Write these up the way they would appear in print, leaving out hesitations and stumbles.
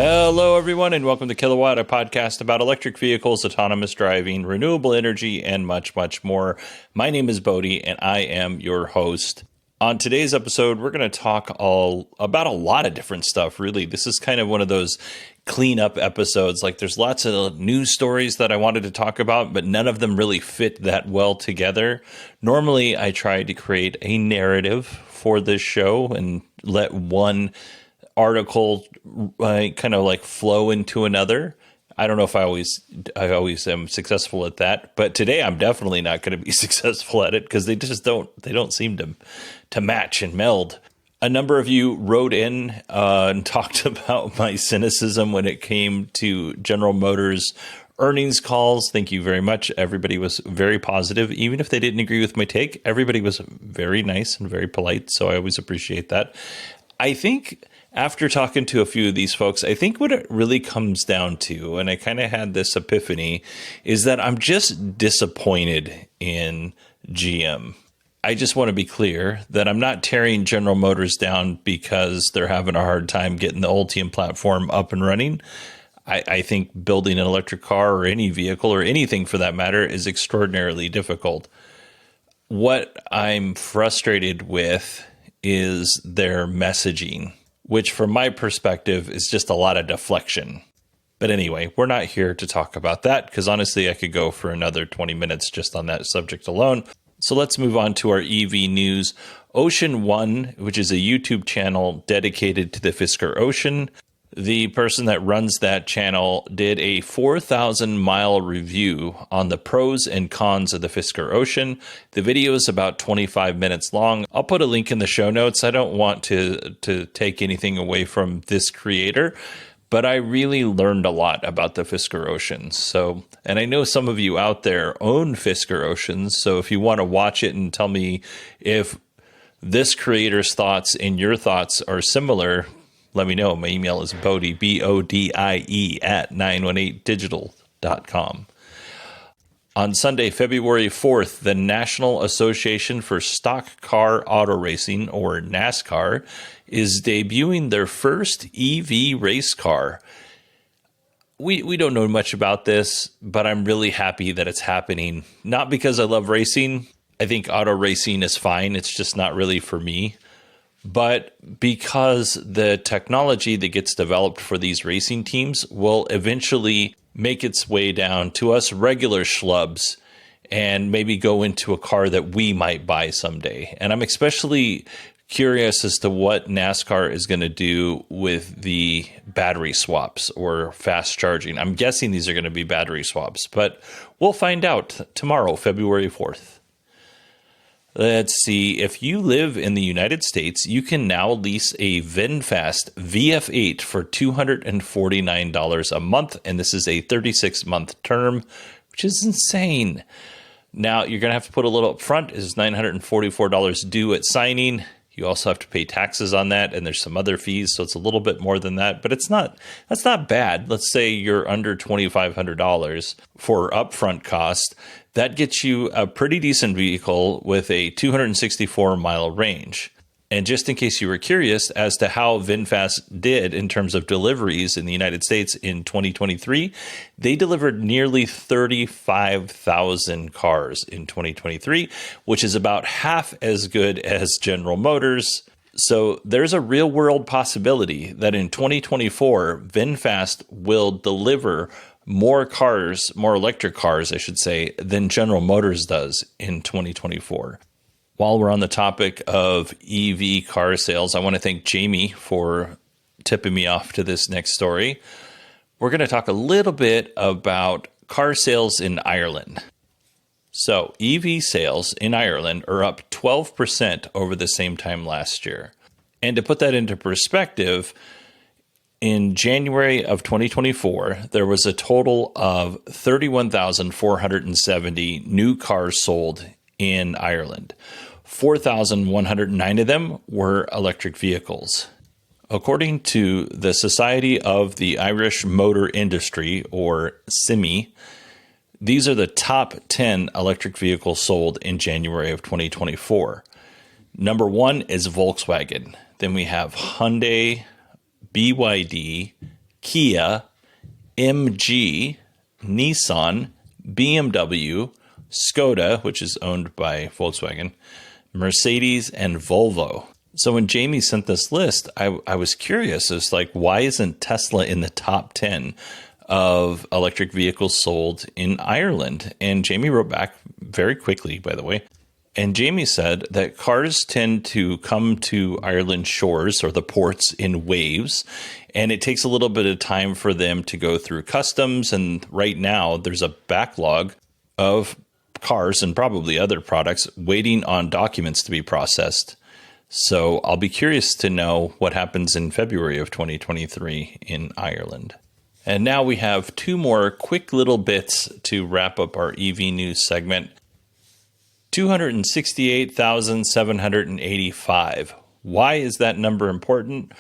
Hello, everyone, and welcome to Kilowatt, a podcast about electric vehicles, autonomous driving, renewable energy, and much, much more. My name is Bodie, and I am your host. On today's episode, we're going to talk about a lot of different stuff, really. This is kind of one of those cleanup episodes. Like, there's lots of news stories that I wanted to talk about, but none of them really fit that well together. Normally, I try to create a narrative for this show and let one article kind of like flow into another. I don't know if I always am successful at that, but today I'm definitely not going to be successful at it because they don't seem to match and meld. A number of you wrote in and talked about my cynicism when it came to General Motors earnings calls. Thank you very much. Everybody was very positive. Even if they didn't agree with my take, everybody was very nice and very polite. So I always appreciate that. I think after talking to a few of these folks, I think what it really comes down to, and I kind of had this epiphany, is that I'm just disappointed in GM. I just want to be clear that I'm not tearing General Motors down because they're having a hard time getting the Ultium platform up and running. I think building an electric car or any vehicle or anything for that matter is extraordinarily difficult. What I'm frustrated with is their messaging, which from my perspective is just a lot of deflection. But anyway, we're not here to talk about that because honestly, I could go for another 20 minutes just on that subject alone. So let's move on to our EV news. Ocean One, which is a YouTube channel dedicated to the Fisker Ocean. The person that runs that channel did a 4,000-mile review on the pros and cons of the Fisker Ocean. The video is about 25 minutes long. I'll put a link in the show notes. I don't want to take anything away from this creator, but I really learned a lot about the Fisker Oceans. So, and I know some of you out there own Fisker Oceans, so if you want to watch it and tell me if this creator's thoughts and your thoughts are similar, let me know. My email is Bodie, BODIE at 918digital.com. On Sunday, February 4th, the National Association for Stock Car Auto Racing, or NASCAR, is debuting their first EV race car. We don't know much about this, but I'm really happy that it's happening. Not because I love racing. I think auto racing is fine. It's just not really for me. But because the technology that gets developed for these racing teams will eventually make its way down to us regular schlubs and maybe go into a car that we might buy someday. And I'm especially curious as to what NASCAR is going to do with the battery swaps or fast charging. I'm guessing these are going to be battery swaps, but we'll find out tomorrow, February 4th. Let's see, if you live in the United States, you can now lease a VinFast VF8 for $249 a month, and this is a 36-month term, which is insane. Now, you're going to have to put a little up front. It's $944 due at signing. You also have to pay taxes on that, and there's some other fees, so it's a little bit more than that, but that's not bad. Let's say you're under $2,500 for upfront cost. That gets you a pretty decent vehicle with a 264-mile range. And just in case you were curious as to how VinFast did in terms of deliveries in the United States in 2023, they delivered nearly 35,000 cars in 2023, which is about half as good as General Motors. So there's a real-world possibility that in 2024, VinFast will deliver more cars, more electric cars, I should say, than General Motors does in 2024. While we're on the topic of EV car sales, I want to thank Jamie for tipping me off to this next story. We're going to talk a little bit about car sales in Ireland. So EV sales in Ireland are up 12% over the same time last year. And to put that into perspective, in January of 2024, there was a total of 31,470 new cars sold in Ireland. 4,109 of them were electric vehicles. According to the Society of the Irish Motor Industry, or SIMI, these are the top 10 electric vehicles sold in January of 2024. Number one is Volkswagen. Then we have Hyundai, BYD, Kia, MG, Nissan, BMW, Skoda, which is owned by Volkswagen, Mercedes, and Volvo. So when Jamie sent this list, I was curious. It's like, why isn't Tesla in the top 10 of electric vehicles sold in Ireland? And Jamie wrote back very quickly, by the way. And Jamie said that cars tend to come to Ireland shores or the ports in waves, and it takes a little bit of time for them to go through customs. And right now there's a backlog of cars and probably other products waiting on documents to be processed. So I'll be curious to know what happens in February of 2023 in Ireland. And now we have two more quick little bits to wrap up our EV news segment. 268,785. Why is that number important?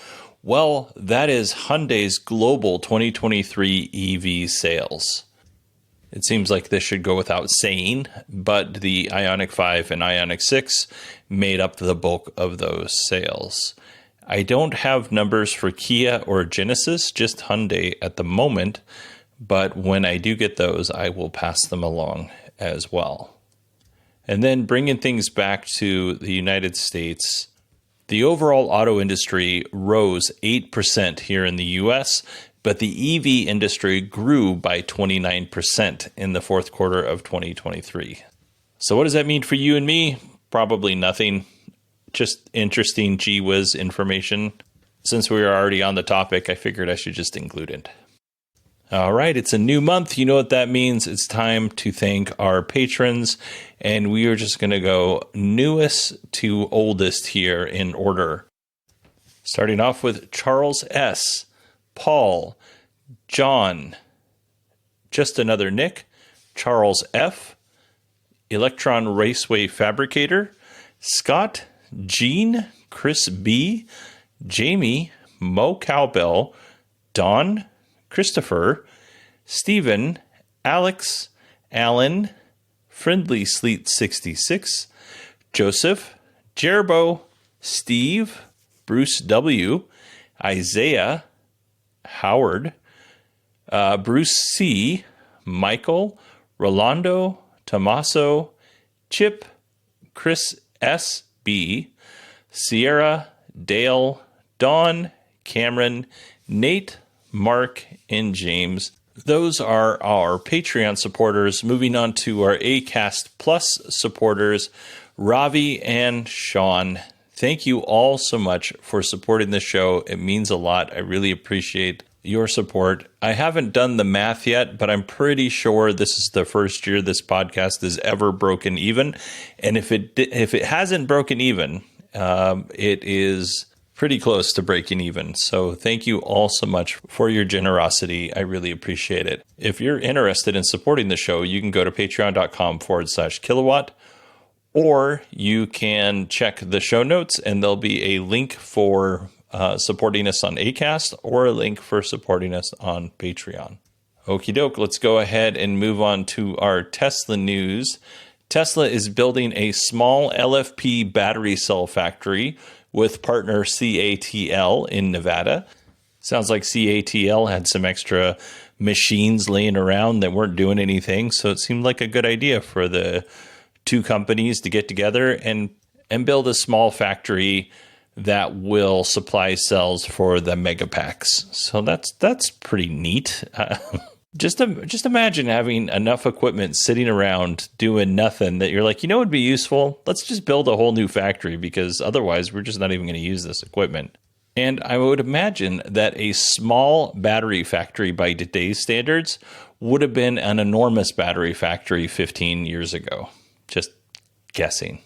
Well, that is Hyundai's global 2023 EV sales. It seems like this should go without saying, but the Ioniq 5 and Ioniq 6 made up the bulk of those sales. I don't have numbers for Kia or Genesis, just Hyundai at the moment, but when I do get those, I will pass them along as well. And then bringing things back to the United States, the overall auto industry rose 8% here in the US, but the EV industry grew by 29% in the fourth quarter of 2023. So what does that mean for you and me? Probably nothing. Just interesting gee whiz information. Since we were already on the topic, I figured I should just include it. All right, it's a new month. You know what that means. It's time to thank our patrons. And we are just going to go newest to oldest here in order. Starting off with Charles S., Paul, John, Just Another Nick, Charles F., Electron Raceway Fabricator, Scott, Gene, Chris B., Jamie, Mo Cowbell, Don, Christopher, Stephen, Alex, Alan, Friendly Sleet 66, Joseph, Jerbo, Steve, Bruce W., Isaiah, Howard, Bruce C., Michael, Rolando, Tommaso, Chip, Chris S. B., Sierra, Dale, Dawn, Cameron, Nate, Mark, and James. Those are our Patreon supporters. Moving on to our Acast Plus supporters, Ravi and Sean. Thank you all so much for supporting the show. It means a lot. I really appreciate your support. I haven't done the math yet, but I'm pretty sure this is the first year this podcast has ever broken even. And if it hasn't broken even, it is pretty close to breaking even. So thank you all so much for your generosity. I really appreciate it. If you're interested in supporting the show, you can go to patreon.com/kilowatt, or you can check the show notes and there'll be a link for supporting us on Acast or a link for supporting us on Patreon. Okie doke, let's go ahead and move on to our Tesla news. Tesla is building a small LFP battery cell factory with partner CATL in Nevada. Sounds like CATL had some extra machines laying around that weren't doing anything, so it seemed like a good idea for the two companies to get together and build a small factory that will supply cells for the megapacks. So that's pretty neat. Just imagine having enough equipment sitting around doing nothing that you're like, you know, would be useful. Let's just build a whole new factory because otherwise we're just not even going to use this equipment. And I would imagine that a small battery factory by today's standards would have been an enormous battery factory 15 years ago. Just guessing.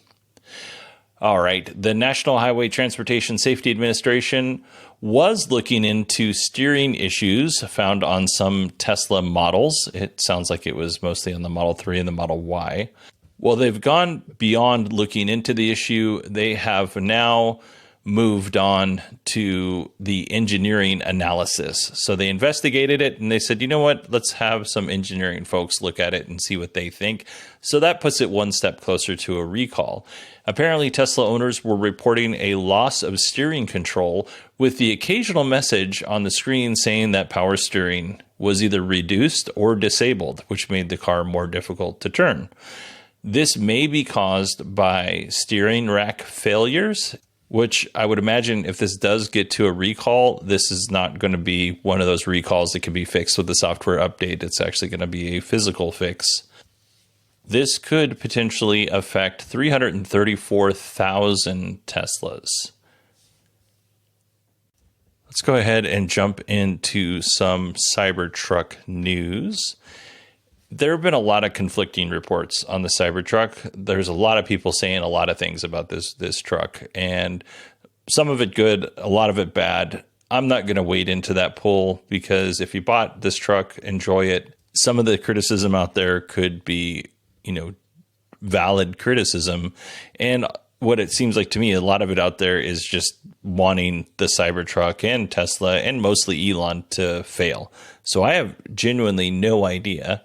All right. The National Highway Transportation Safety Administration was looking into steering issues found on some Tesla models. It sounds like it was mostly on the Model 3 and the Model Y. Well, they've gone beyond looking into the issue. They have now moved on to the engineering analysis. So they investigated it and they said, you know what, let's have some engineering folks look at it and see what they think. So that puts it one step closer to a recall. Apparently, Tesla owners were reporting a loss of steering control with the occasional message on the screen saying that power steering was either reduced or disabled, which made the car more difficult to turn. This may be caused by steering rack failures, which I would imagine if this does get to a recall, this is not going to be one of those recalls that can be fixed with a software update. It's actually going to be a physical fix. This could potentially affect 334,000 Teslas. Let's go ahead and jump into some Cybertruck news. There have been a lot of conflicting reports on the Cybertruck. There's a lot of people saying a lot of things about this truck, and some of it good, a lot of it bad. I'm not going to wade into that pool because if you bought this truck, enjoy it. Some of the criticism out there could be, valid criticism. And what it seems like to me, a lot of it out there is just wanting the Cybertruck and Tesla and mostly Elon to fail. So I have genuinely no idea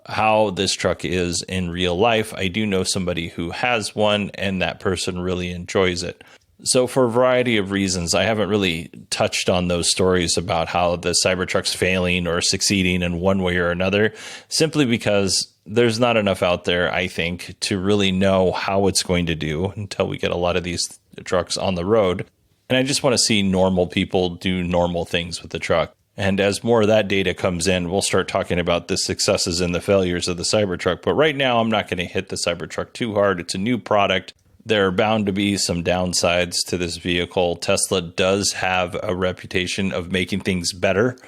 how this truck is in real life. I do know somebody who has one, and that person really enjoys it. So for a variety of reasons, I haven't really touched on those stories about how the Cybertruck's failing or succeeding in one way or another, simply because there's not enough out there, I think, to really know how it's going to do until we get a lot of these trucks on the road. And I just want to see normal people do normal things with the truck. And as more of that data comes in, we'll start talking about the successes and the failures of the Cybertruck. But right now, I'm not going to hit the Cybertruck too hard. It's a new product. There are bound to be some downsides to this vehicle. Tesla does have a reputation of making things better,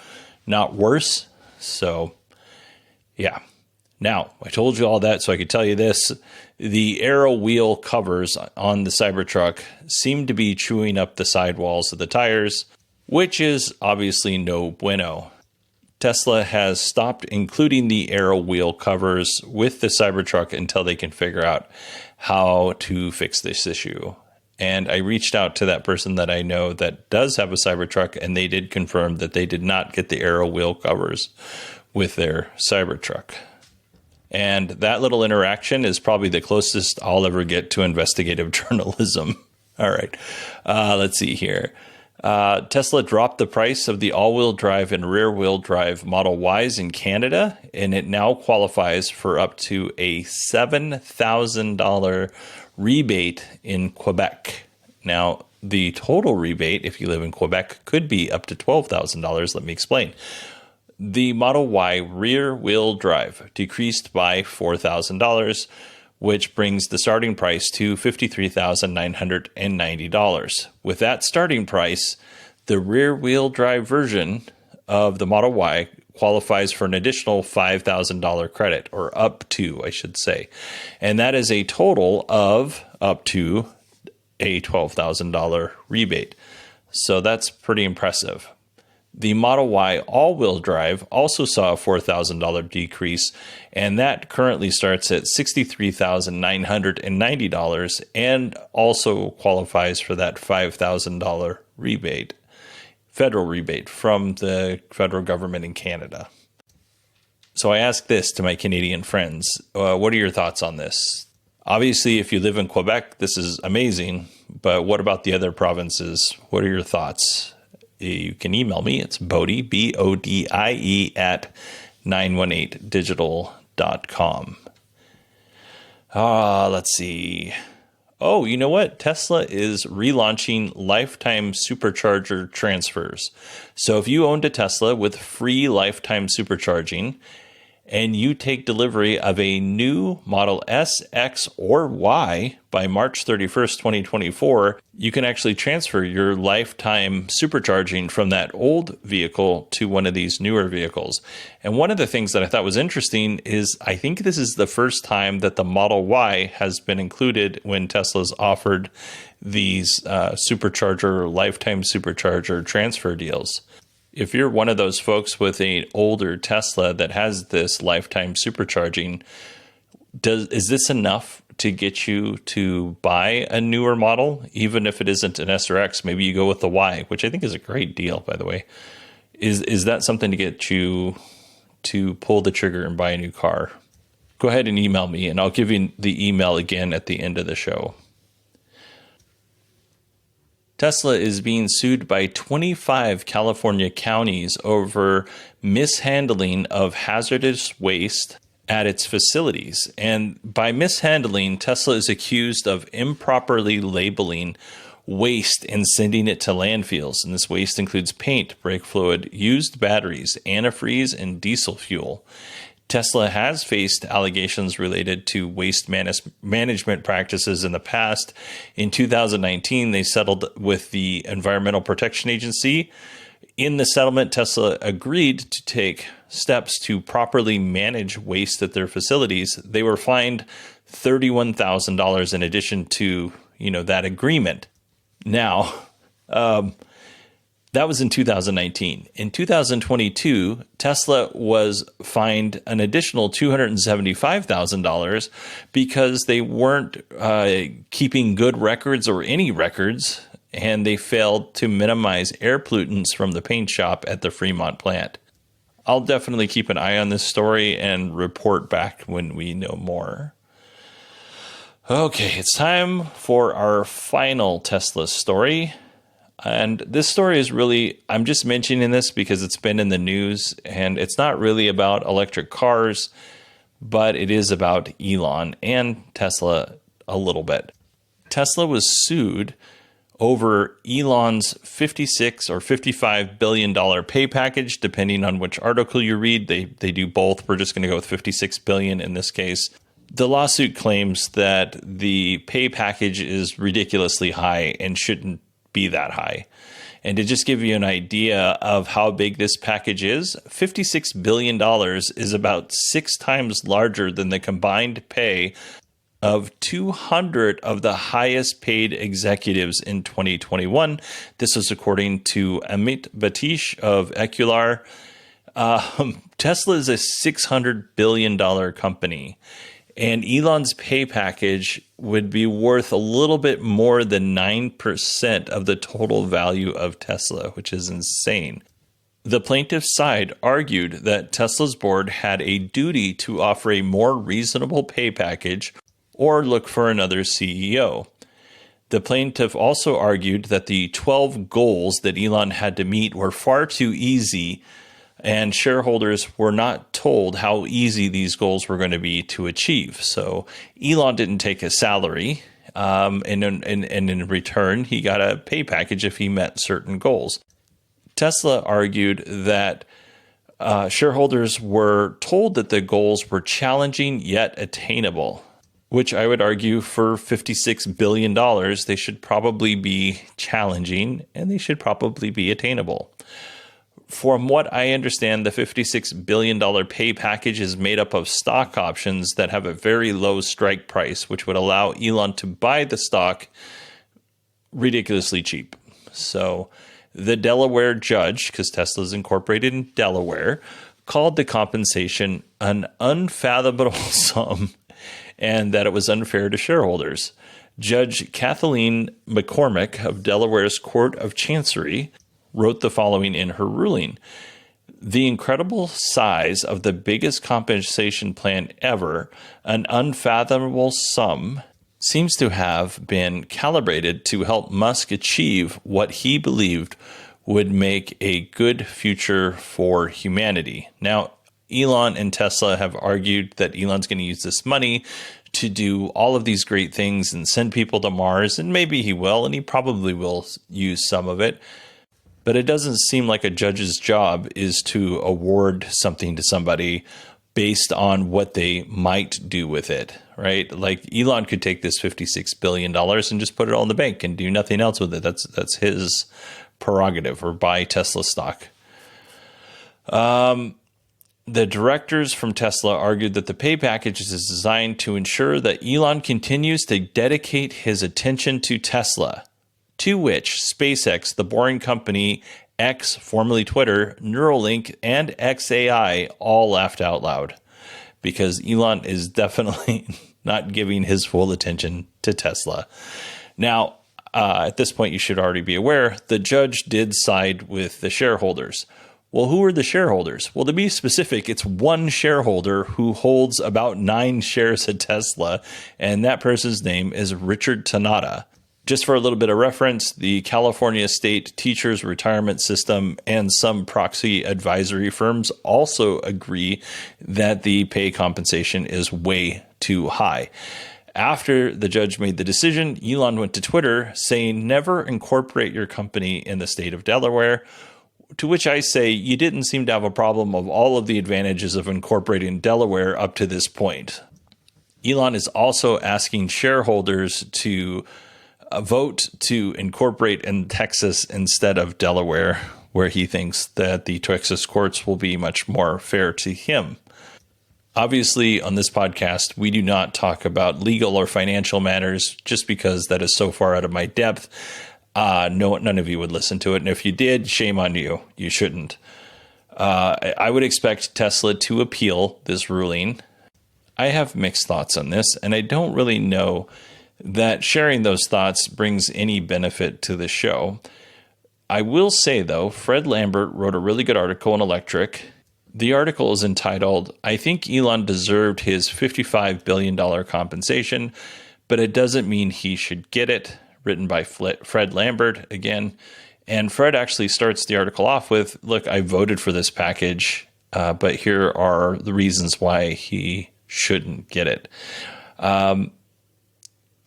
not worse. So, yeah. Now, I told you all that so I could tell you this. The Aero wheel covers on the Cybertruck seem to be chewing up the sidewalls of the tires, which is obviously no bueno. Tesla has stopped including the Aero wheel covers with the Cybertruck until they can figure out how to fix this issue. And I reached out to that person that I know that does have a Cybertruck, and they did confirm that they did not get the Aero wheel covers with their Cybertruck. And that little interaction is probably the closest I'll ever get to investigative journalism. All right, let's see here. Tesla dropped the price of the all-wheel drive and rear-wheel drive Model Ys in Canada, and it now qualifies for up to a $7,000 rebate in Quebec. Now, the total rebate, if you live in Quebec, could be up to $12,000. Let me explain. The Model Y rear-wheel drive decreased by $4,000, which brings the starting price to $53,990. With that starting price, the rear-wheel drive version of the Model Y qualifies for an additional $5,000 credit, or up to, I should say. And that is a total of up to a $12,000 rebate. So that's pretty impressive. The Model Y all-wheel drive also saw a $4,000 decrease, and that currently starts at $63,990 and also qualifies for that $5,000 rebate, federal rebate from the federal government in Canada. So I asked this to my Canadian friends. What are your thoughts on this? Obviously, if you live in Quebec, this is amazing, but what about the other provinces? What are your thoughts? You can email me. It's Bodie, BODIE, at 918digital.com. Let's see. Oh, you know what? Tesla is relaunching lifetime supercharger transfers. So if you owned a Tesla with free lifetime supercharging and you take delivery of a new Model S, X, or Y by March 31st, 2024, you can actually transfer your lifetime supercharging from that old vehicle to one of these newer vehicles. And one of the things that I thought was interesting is I think this is the first time that the Model Y has been included when Tesla's offered these lifetime supercharger transfer deals. If you're one of those folks with an older Tesla that has this lifetime supercharging, is this enough to get you to buy a newer model, even if it isn't an S or X. Maybe you go with the Y, which I think is a great deal, by the way. Is that something to get you to pull the trigger and buy a new car? Go ahead and email me, and I'll give you the email again at the end of the show. Tesla is being sued by 25 California counties over mishandling of hazardous waste at its facilities. And by mishandling, Tesla is accused of improperly labeling waste and sending it to landfills. And this waste includes paint, brake fluid, used batteries, antifreeze, and diesel fuel. Tesla has faced allegations related to waste management practices in the past. In 2019, they settled with the Environmental Protection Agency. In the settlement, Tesla agreed to take steps to properly manage waste at their facilities. They were fined $31,000 in addition to, that agreement. Now, that was in 2019. In 2022, Tesla was fined an additional $275,000 because they weren't keeping good records or any records, and they failed to minimize air pollutants from the paint shop at the Fremont plant. I'll definitely keep an eye on this story and report back when we know more. Okay, it's time for our final Tesla story. And this story is really, I'm just mentioning this because it's been in the news, and it's not really about electric cars, but it is about Elon and Tesla a little bit. Tesla was sued over Elon's $56 or $55 billion pay package, depending on which article you read. They do both. We're just going to go with $56 billion in this case. The lawsuit claims that the pay package is ridiculously high and shouldn't be that high. And to just give you an idea of how big this package is, $56 billion is about 6 times larger than the combined pay of 200 of the highest paid executives in 2021. This is according to Amit Batish of Ecular. Tesla is a $600 billion company. And Elon's pay package would be worth a little bit more than 9% of the total value of Tesla, which is insane. The plaintiff's side argued that Tesla's board had a duty to offer a more reasonable pay package or look for another CEO. The plaintiff also argued that the 12 goals that Elon had to meet were far too easy, and shareholders were not told how easy these goals were going to be to achieve. So Elon didn't take a salary, and in return, he got a pay package if he met certain goals. Tesla argued that shareholders were told that the goals were challenging yet attainable, which I would argue for $56 billion, they should probably be challenging and they should probably be attainable. From what I understand, the $56 billion pay package is made up of stock options that have a very low strike price, which would allow Elon to buy the stock ridiculously cheap. So the Delaware judge, because Tesla is incorporated in Delaware, called the compensation an unfathomable sum and that it was unfair to shareholders. Judge Kathleen McCormick of Delaware's Court of Chancery wrote the following in her ruling. The incredible size of the biggest compensation plan ever, an unfathomable sum, seems to have been calibrated to help Musk achieve what he believed would make a good future for humanity. Now, Elon and Tesla have argued that Elon's going to use this money to do all of these great things and send people to Mars, and maybe he will, and he probably will use some of it. But it doesn't seem like a judge's job is to award something to somebody based on what they might do with it, right? Like Elon could take this $56 billion and just put it all in the bank and do nothing else with it. That's his prerogative, or buy Tesla stock. The directors from Tesla argued that the pay package is designed to ensure that Elon continues to dedicate his attention to Tesla, to which SpaceX, the Boring Company, X, formerly Twitter, Neuralink, and XAI all laughed out loud, because Elon is definitely not giving his full attention to Tesla. Now, at this point, you should already be aware, the judge did side with the shareholders. Well, who are the shareholders? Well, to be specific, it's one shareholder who holds about 9 shares of Tesla, and that person's name is Richard Tanada. Just for a little bit of reference, the California State Teachers Retirement System and some proxy advisory firms also agree that the pay compensation is way too high. After the judge made the decision, Elon went to Twitter saying, "Never incorporate your company in the state of Delaware." To which I say, you didn't seem to have a problem of all of the advantages of incorporating Delaware up to this point. Elon is also asking shareholders to vote to incorporate in Texas instead of Delaware, where he thinks that the Texas courts will be much more fair to him. Obviously, on this podcast, we do not talk about legal or financial matters just because that is so far out of my depth. None of you would listen to it. And if you did, shame on you. You shouldn't. I would expect Tesla to appeal this ruling. I have mixed thoughts on this, and I don't really know that sharing those thoughts brings any benefit to the show. I will say, though, Fred Lambert wrote a really good article on Electric. The article is entitled, "I think Elon deserved his $55 billion compensation, but it doesn't mean he should get it," written by Fred Lambert again. And Fred actually starts the article off with, "Look, I voted for this package, but here are the reasons why he shouldn't get it."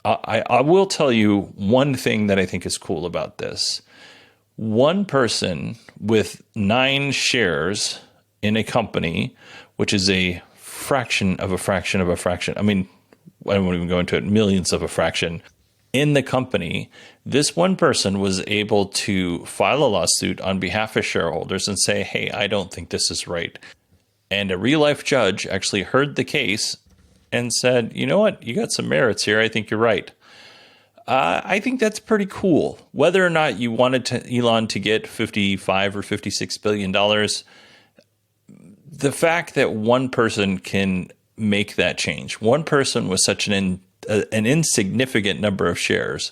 I will tell you one thing that I think is cool about this. One person with 9 shares in a company, which is a fraction of a fraction of a fraction. I mean, I won't even go into it, millions of a fraction in the company. This one person was able to file a lawsuit on behalf of shareholders and say, "Hey, I don't think this is right." And a real life judge actually heard the case and said, "You know what? You got some merits here. I think you're right." I think that's pretty cool. Whether or not you wanted Elon to get $55 or $56 billion, the fact that one person can make that change, one person with such an insignificant number of shares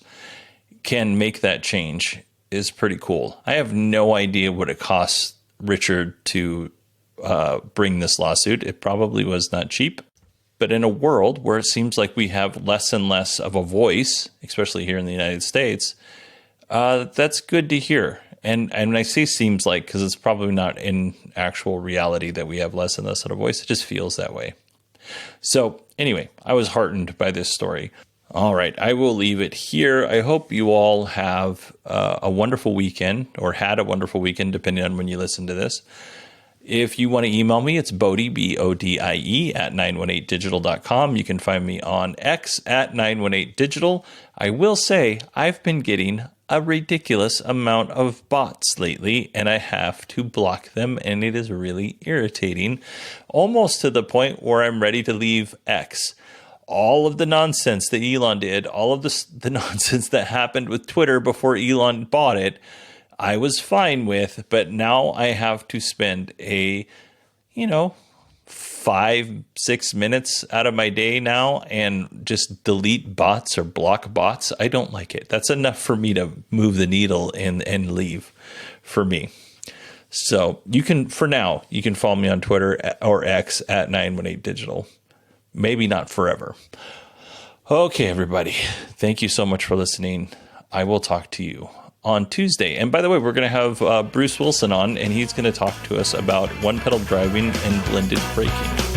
can make that change, is pretty cool. I have no idea what it costs Richard to bring this lawsuit. It probably was not cheap. But in a world where it seems like we have less and less of a voice, especially here in the United States, that's good to hear. And when I say seems like, because it's probably not in actual reality that we have less and less of a voice, it just feels that way. So anyway, I was heartened by this story. All right, I will leave it here. I hope you all have a wonderful weekend, or had a wonderful weekend, depending on when you listen to this. If you want to email me, it's Bodie, BODIE, at 918digital.com. You can find me on X at 918digital. I will say I've been getting a ridiculous amount of bots lately, and I have to block them, and it is really irritating, almost to the point where I'm ready to leave X. All of the nonsense that Elon did, all of the nonsense that happened with Twitter before Elon bought it, I was fine with, but now I have to spend 5-6 minutes out of my day now and just delete bots or block bots. I don't like it. That's enough for me to move the needle and leave for me. So you can follow me on Twitter or X at 918digital. Maybe not forever. Okay, everybody. Thank you so much for listening. I will talk to you on Tuesday. And by the way, we're going to have Bruce Wilson on, and he's going to talk to us about one-pedal driving and blended braking.